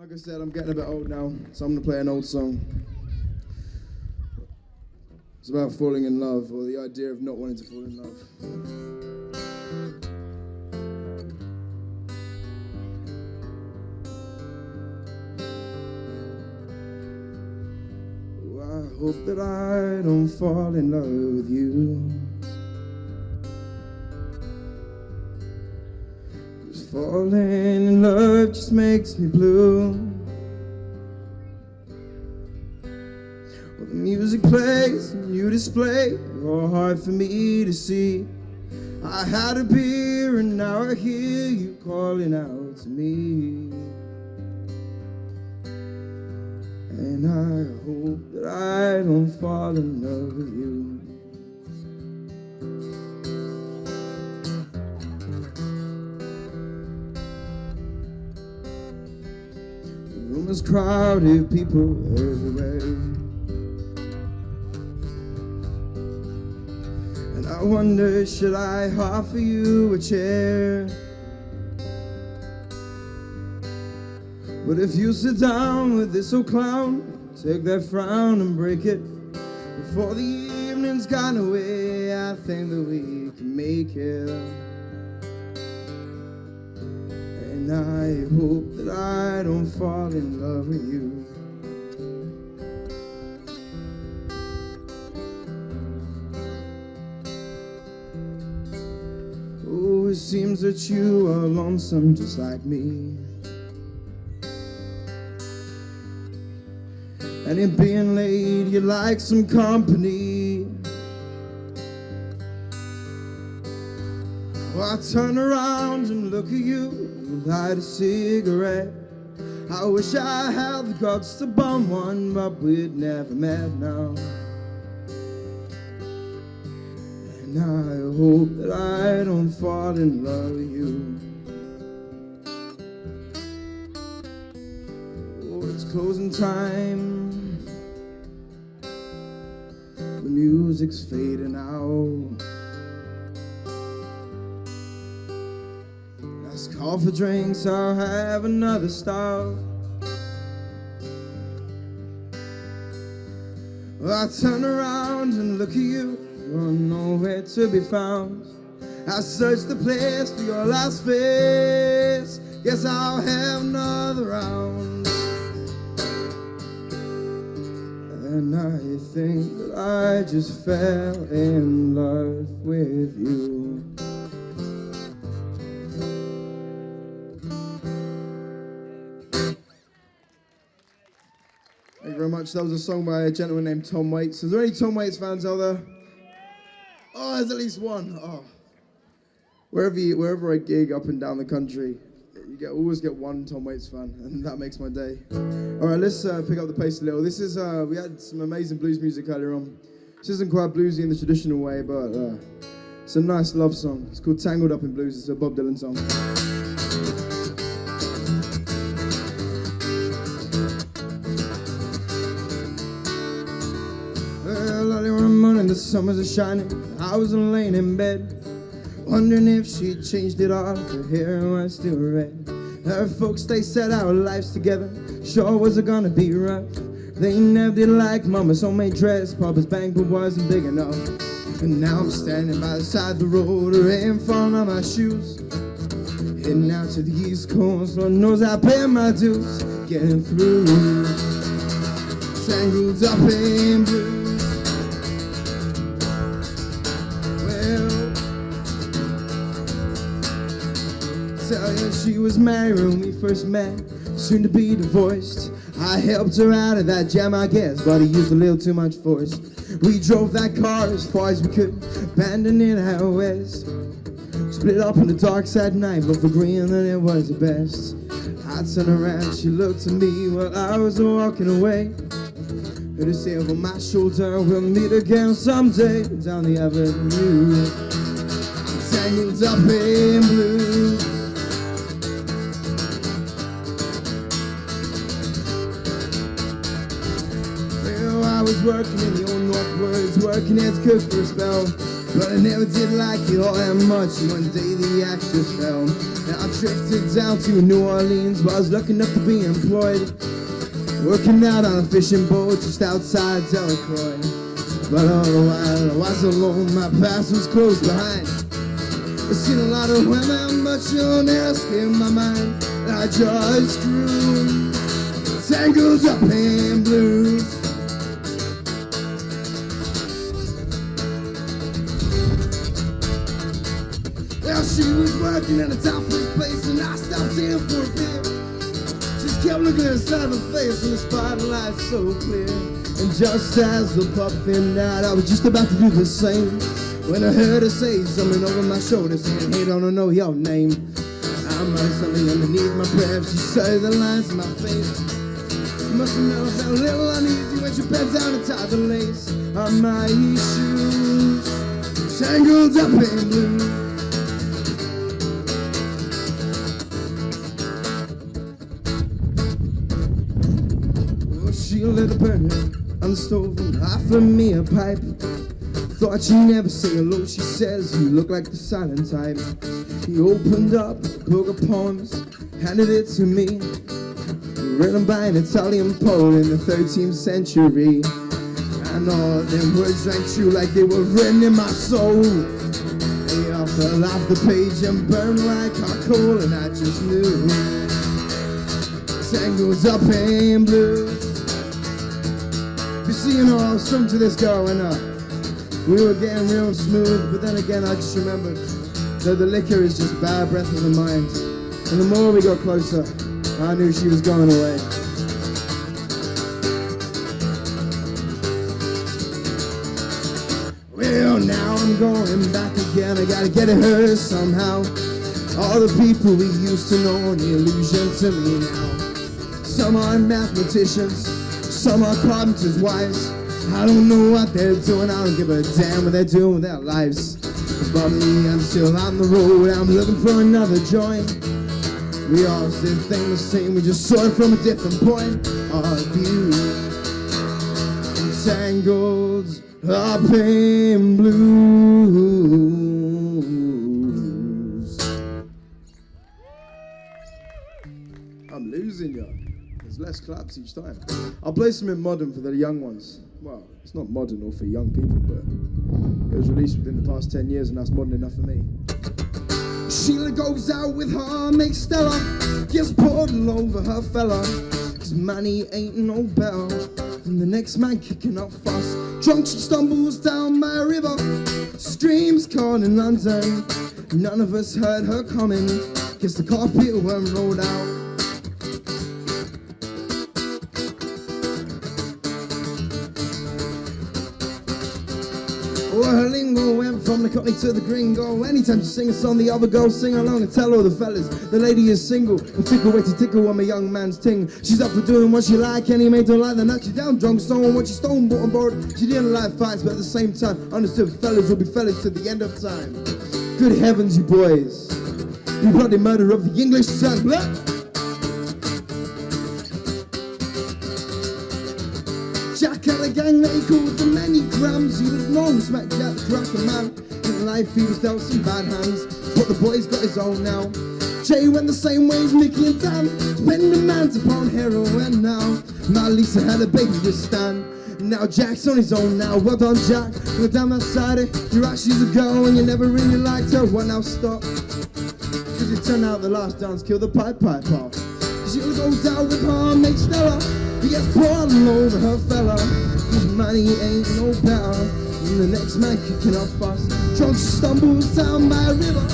Like I said, I'm getting a bit old now, so I'm going to play an old song. It's about falling in love, or the idea of not wanting to fall in love. Oh, I hope that I don't fall in love with you. Falling in love just makes me blue. Well, the music plays and you display all hard for me to see. I had a beer and now I hear you calling out to me. And I hope that I don't fall in love with you. The room is crowded, people everywhere, and I wonder, should I offer you a chair? But if you sit down with this old clown, take that frown and break it before the evening's gone away, I think that we can make it. And I hope that I don't fall in love with you. Oh, it seems that you are lonesome just like me, and in being late you like some company. Well, I turn around and look at you, light a cigarette. I wish I had the guts to bum one, but we'd never met now. And I hope that I don't fall in love with you. Oh, it's closing time, the music's fading out. Call for drinks, I'll have another stout. Well, I turn around and look at you, you're nowhere to be found. I search the place for your last face, guess I'll have another round. And I think that I just fell in love with you. Thank you very much. That was a song by a gentleman named Tom Waits. Is there any Tom Waits fans out there? Oh, there's at least one. Oh. Wherever I gig up and down the country, always get one Tom Waits fan, and that makes my day. All right, let's pick up the pace a little. This is, we had some amazing blues music earlier on. This isn't quite bluesy in the traditional way, but it's a nice love song. It's called Tangled Up in Blues. It's a Bob Dylan song. The summers are shining, I was laying in bed, wondering if she'd changed it all, her hair was still red. Her folks, they said our lives together sure was it gonna be rough. They never did like Mama's homemade dress, Papa's banquet wasn't big enough. And now I'm standing by the side of the road, rain falling on my shoes, heading out to the East Coast, Lord knows I pay my dues, getting through. Tangled up in blues. Tell you she was married when we first met, soon to be divorced. I helped her out of that jam, I guess, but he used a little too much force. We drove that car as far as we could, abandoning out west. Split up on the dark side at night, but for green then it was the best. I turned around, she looked at me while I was walking away. Heard her say over my shoulder, we'll meet again someday down the avenue. Tangled up in blues. I was working in the old Northwards, working as cook for a spell, but I never did like it all that much, and one day the axe just fell. Now I drifted down to New Orleans, where I was lucky enough to be employed, working out on a fishing boat just outside Delacroix. But all the while I was alone, my past was close behind. I've seen a lot of women, but you'll never escape my mind. I just grew tangled up in blues. Well, she was working at a topless place, and I stopped in for a bit. Just kept looking inside her face, and the spotlight so clear. And just as the pub thinned out, I was just about to do the same, when I heard her say something over my shoulder, saying, "Hey, don't I know your name?" I muttered something underneath my breath. She said the lines in my face. Must have known I felt a little uneasy when she bent down and tied the lace on my shoes, tangled up in blue. Oh, she lit a burner on the stove and offered me a pipe. Thought you'd never say hello, she says, you look like the silent type. He opened up a book of poems, handed it to me, written by an Italian poet in the 13th century. And all them words rang true like they were written in my soul. They all fell off the page and burned like hot coal, and I just knew, tangled up in blues. You see, you know, I was talking to this girl and we were getting real smooth, but then again I just remembered that the liquor is just bad breath of the mind. And the more we got closer, I knew she was going away. Well, now I'm going back again, I gotta get at her somehow. All the people we used to know are an illusion to me now. Some are mathematicians, some are carpenters' wives. I don't know what they're doing, I don't give a damn what they're doing with their lives. But me, I'm still on the road, I'm looking for another joint. We all did things the same, we just saw it from a different point of view. Tangled up in blues. I'm losing you. There's less claps each time. I'll play some in modern for the young ones. Well, it's not modern or for young people, but it was released within the past 10 years and that's modern enough for me. Sheila goes out with her mate Stella, gets poured all over her fella, 'cause money ain't no better than the next man kicking up fuss. Drunk she stumbles down by a river, screams caught in London. None of us heard her coming, guess the carpet weren't rolled out. Oh, her lingo went from the cockney to the gringo. Anytime she sing a song, the other girls sing along and tell all the fellas the lady is single. A fickle way to tickle on my young man's ting. She's up for doing what she like, any mate don't like, then knock you down drunk, stone what she stone, bought on board. She didn't like fights, but at the same time understood fellas will be fellas to the end of time. Good heavens, you boys, you bloody murder of the English tongue. Blah. Jack had a gang that he called the many grams. He was known smack Jack the cracker man. In life he was dealt some bad hands, but the boy's got his own now. Jay went the same way as Mickey and Dan, spending man's upon heroin now. Now Lisa had a baby with Stan. Now Jack's on his own now. Well done, Jack. Go down that side it. You're right, she's a girl and you never really liked her. Well, now stop, 'cause it turned out the last dance killed the piper. She goes out with her mate Stella, he gets poured all over her fella. His money ain't no better than the next man kicking up fuss. Drunk she stumbles down by a river,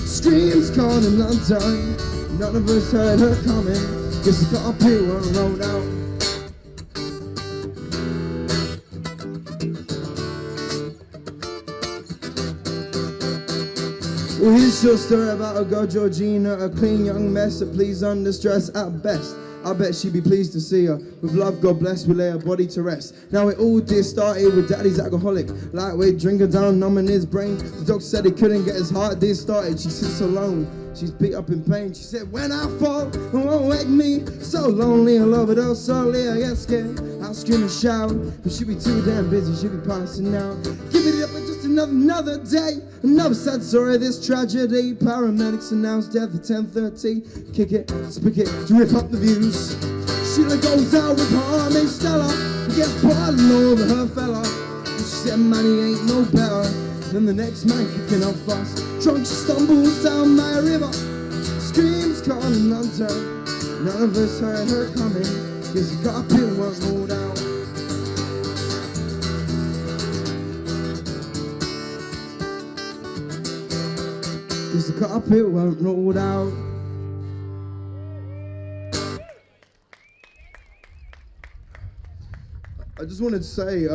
screams caught in London. None of us heard her coming, guess the carpet weren't rolled out. Well, here's your story about a girl, Georgina, a clean young mess that pleased under stress at best. I bet she'd be pleased to see her. With love, God bless, we lay her body to rest. Now it all did started with daddy's alcoholic, lightweight drinker down, numbing his brain. The doctor said he couldn't get his heart did started. She sits alone, she's beat up in pain. She said, when I fall, it won't wake me. So lonely, all over those solely, I get scared. I'll scream and shout, but she'd be too damn busy, she'd be passing out. Give it up for just a another day, another sad story, this tragedy. Paramedics announced death at 10:30. Kick it, spick it, rip up the views. Sheila goes out with her mate Stella, gets pardoned over her fella. She said money ain't no better than the next man kicking up fuss. Drunk, she stumbles down by a river, screams calling on her. None of us heard her coming, cause the carpet was rolled out. Cause the carpet weren't rolled out. I just wanted to say,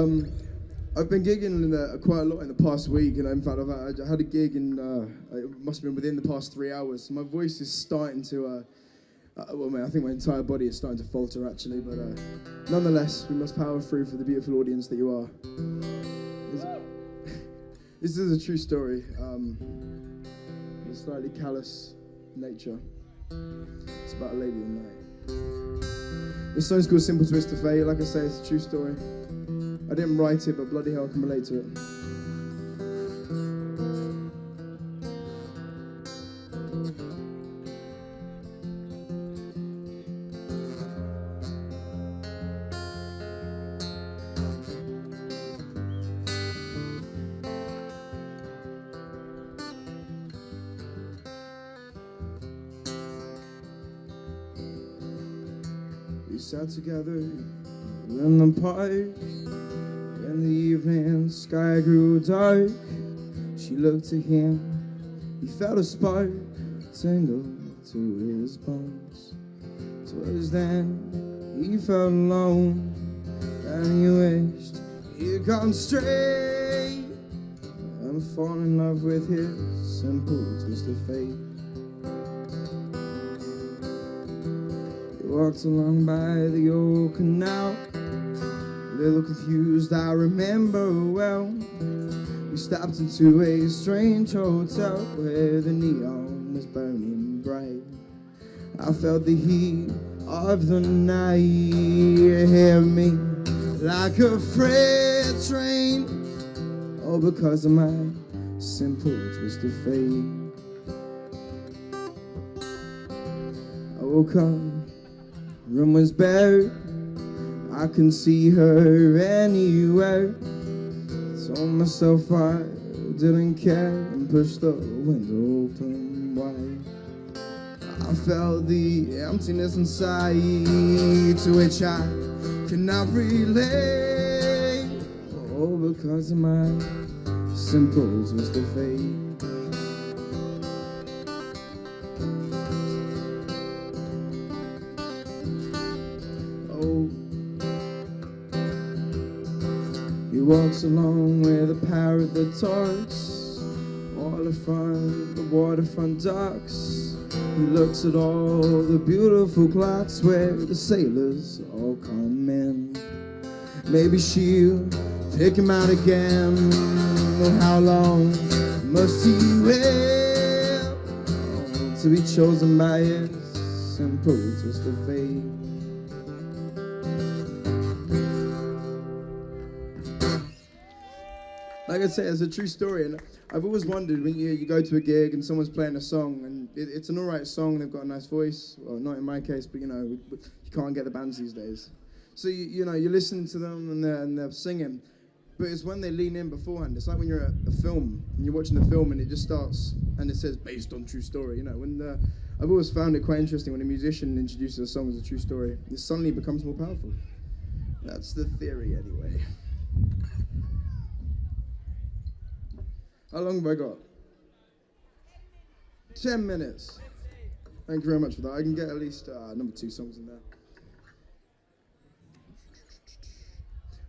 I've been gigging quite a lot in the past week, and in fact, I had a gig in, it must have been within the past 3 hours. My voice is starting to, well, man, I think my entire body is starting to falter, actually, but nonetheless, we must power through for the beautiful audience that you are. This is a true story. A slightly callous nature. It's about a lady at night. This song's called Simple Twist of Fate. Like I say, it's a true story. I didn't write it, but bloody hell I can relate to it. We sat together in the park. In the evening, sky grew dark. She looked at him. He felt a spark tingle to his bones. 'Twas then he felt alone, and he wished he'd gone straight and fall in love with his simple twist of fate. Walked along by the old canal, a little confused, I remember well. We stopped into a strange hotel where the neon was burning bright. I felt the heat of the night hit me like a freight train, all because of my simple twist of fate. I woke up, room was bare, I can see her anywhere. Told myself I didn't care and pushed the window open wide. I felt the emptiness inside to which I could not relate, all because of my simple twist of fate. He walks along with a parrot that talks, all in front the waterfront docks. He looks at all the beautiful clocks where the sailors all come in. Maybe she'll pick him out again. Well, how long must he wait to be chosen by his simple twist of fate? Like I say, it's a true story, and I've always wondered when you go to a gig and someone's playing a song, and it's an alright song, they've got a nice voice, well, not in my case, but you know, you can't get the bands these days. So, you know, you're listening to them and they're singing, but it's when they lean in beforehand. It's like when you're at a film, and you're watching the film and it just starts, and it says, based on true story, you know. I've always found it quite interesting when a musician introduces a song as a true story, it suddenly becomes more powerful. That's the theory, anyway. How long have I got? 10 minutes. Thank you very much for that. I can get at least number 2 songs in there.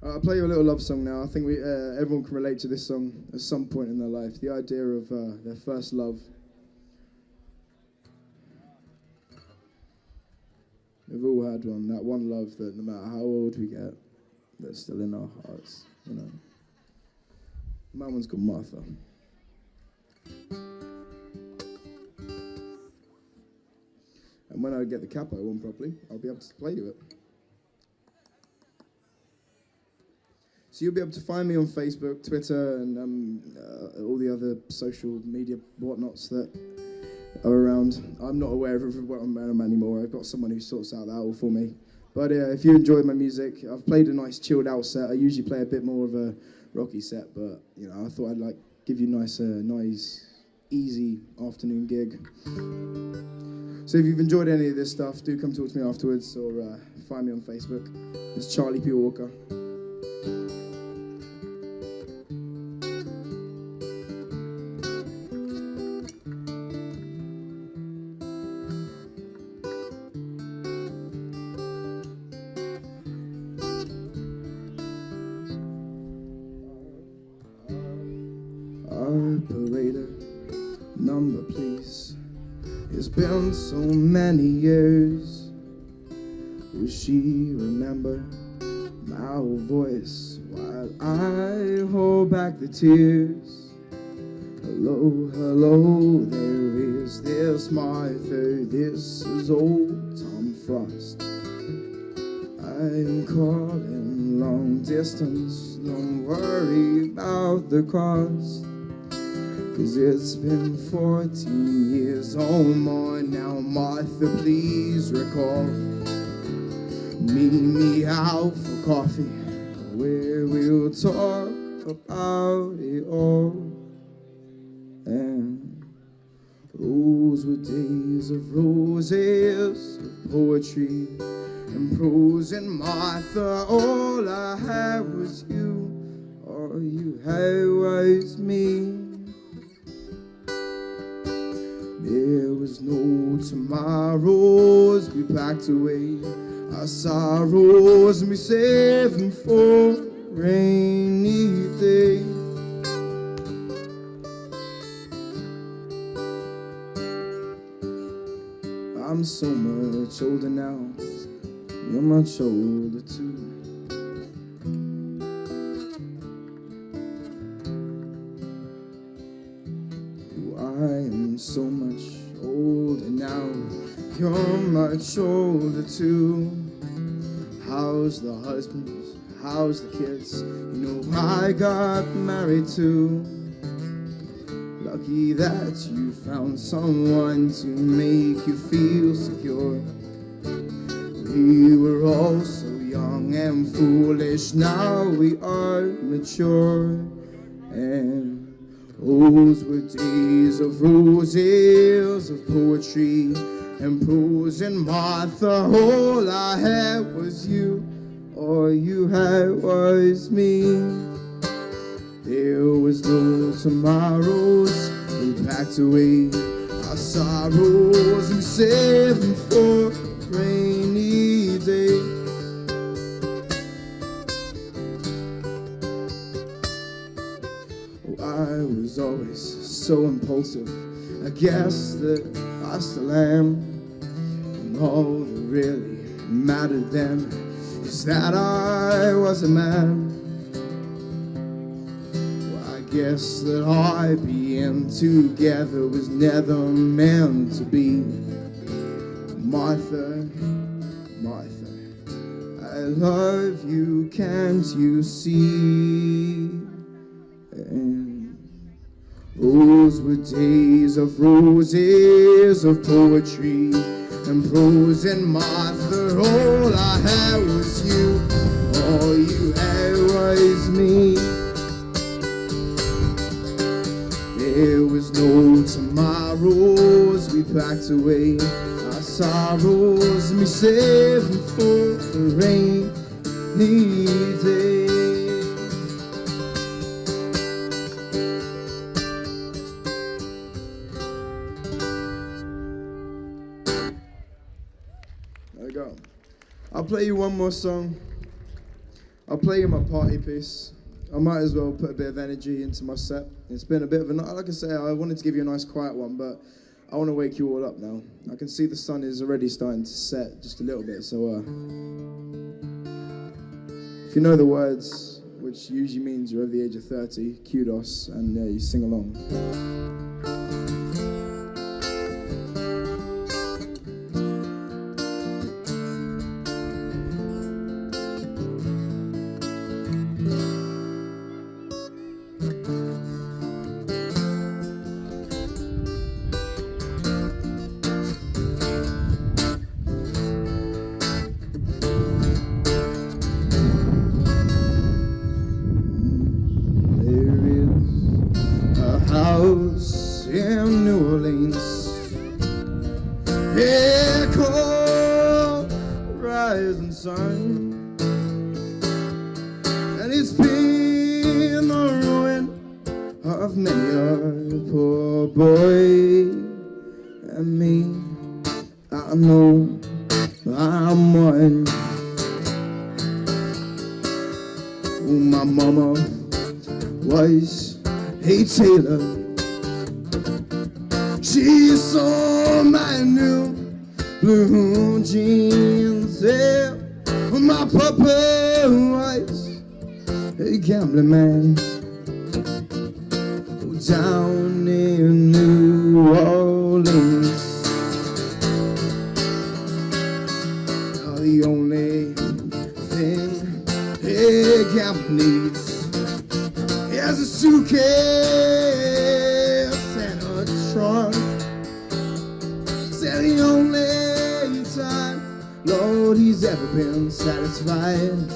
I'll play you a little love song now. I think everyone can relate to this song at some point in their life. The idea of their first love. We've all had one. That one love that no matter how old we get, that's still in our hearts. You know. My one's called Martha. And when I get the capo on properly, I'll be able to play you it. So you'll be able to find me on Facebook, Twitter, and all the other social media whatnots that are around. I'm not aware of what I'm anymore. I've got someone who sorts out that all for me. But if you enjoy my music, I've played a nice chilled out set. I usually play a bit more of a rocky set, but I thought I'd give you a nice, easy afternoon gig. So if you've enjoyed any of this stuff, do come talk to me afterwards, or find me on Facebook. It's Charlie P. Walker. Operator, number please. It's been so many years. Will she remember my voice while I hold back the tears? Hello, hello, there is this Martha, this is old Tom Frost. I'm calling long distance, don't worry about the cost. 'Cause it's been 14 years or more now, Martha, please recall. Meet me out for coffee, where we'll talk about it all. And those were days of roses, of poetry and prose. And Martha, all I had was you, all you had was me. There was no tomorrows, we packed away our sorrows and we saved them for a rainy day. I'm so much older now, you're much older too. I am so much older now, you're much older too. How's the husbands, how's the kids? I got married too. Lucky that you found someone to make you feel secure. We were all so young and foolish, now we are mature. And those were days of roses, of poetry and prose. And Martha, all I had was you, all you had was me. There was no tomorrows, we packed away our sorrows and saved them for a rainy day. I was always so impulsive, I guess that I still am. And all that really mattered then is that I was a man. Well, I guess that our being together was never meant to be. Martha, Martha, I love you, can't you see? And those were days of roses, of poetry and prose. And Martha, all I had was you, all you had was me. There was no tomorrows, we packed away our sorrows and we saved them for a rainy day. I'll play you one more song. I'll play you my party piece. I might as well put a bit of energy into my set. It's been a bit of a night. Like I say, I wanted to give you a nice quiet one, but I want to wake you all up now. I can see the sun is already starting to set just a little bit, so if you know the words, which usually means you're over the age of 30, kudos, and you sing along. sun. And it's been the ruin of many a poor boy and me. I know I'm one. Oh, my mama was a tailor. She saw my new blue jeans. Yeah, my papa was a gambling man down in New Orleans. The only thing a gambler needs is a suitcase and a trunk. Said the only time, Lord, he's ever been satisfied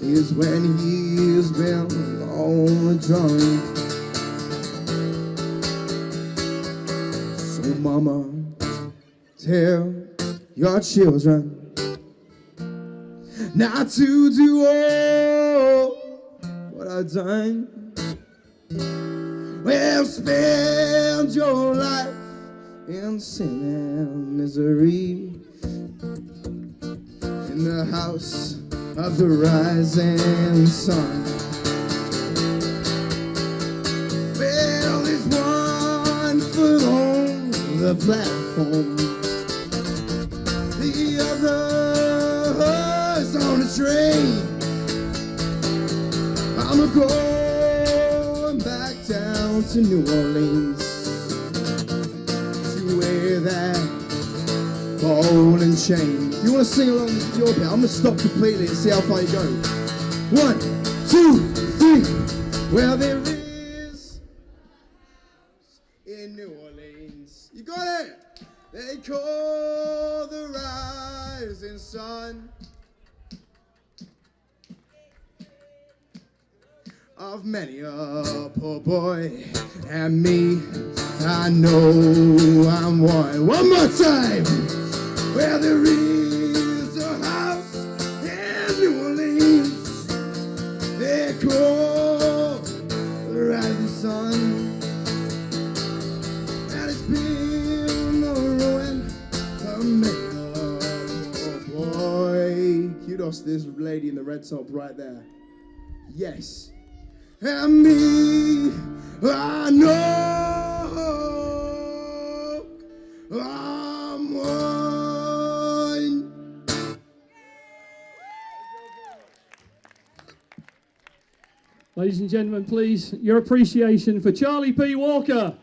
is when he's been all drunk. So mama, tell your children not to do all what I've done. Well, spend your life in sin and misery in the house of the rising sun. Well, there's one foot on the platform, the other's on the train. I'm going back down to New Orleans to wear that ball and chain. If you want to sing along with your bit, I'm going to stop completely and see how far you go. 1, 2, 3. Well, there is in New Orleans. You got it? They call the rising sun of many a poor boy and me. I know I'm one. One more time. Well, there is a house in New Orleans. They call the rising sun, and it's been the ruin of many a poor boy. Kudos to this lady in the red top right there. Yes. And me, I know I'm one. Ladies and gentlemen, please, your appreciation for Charlie P. Walker.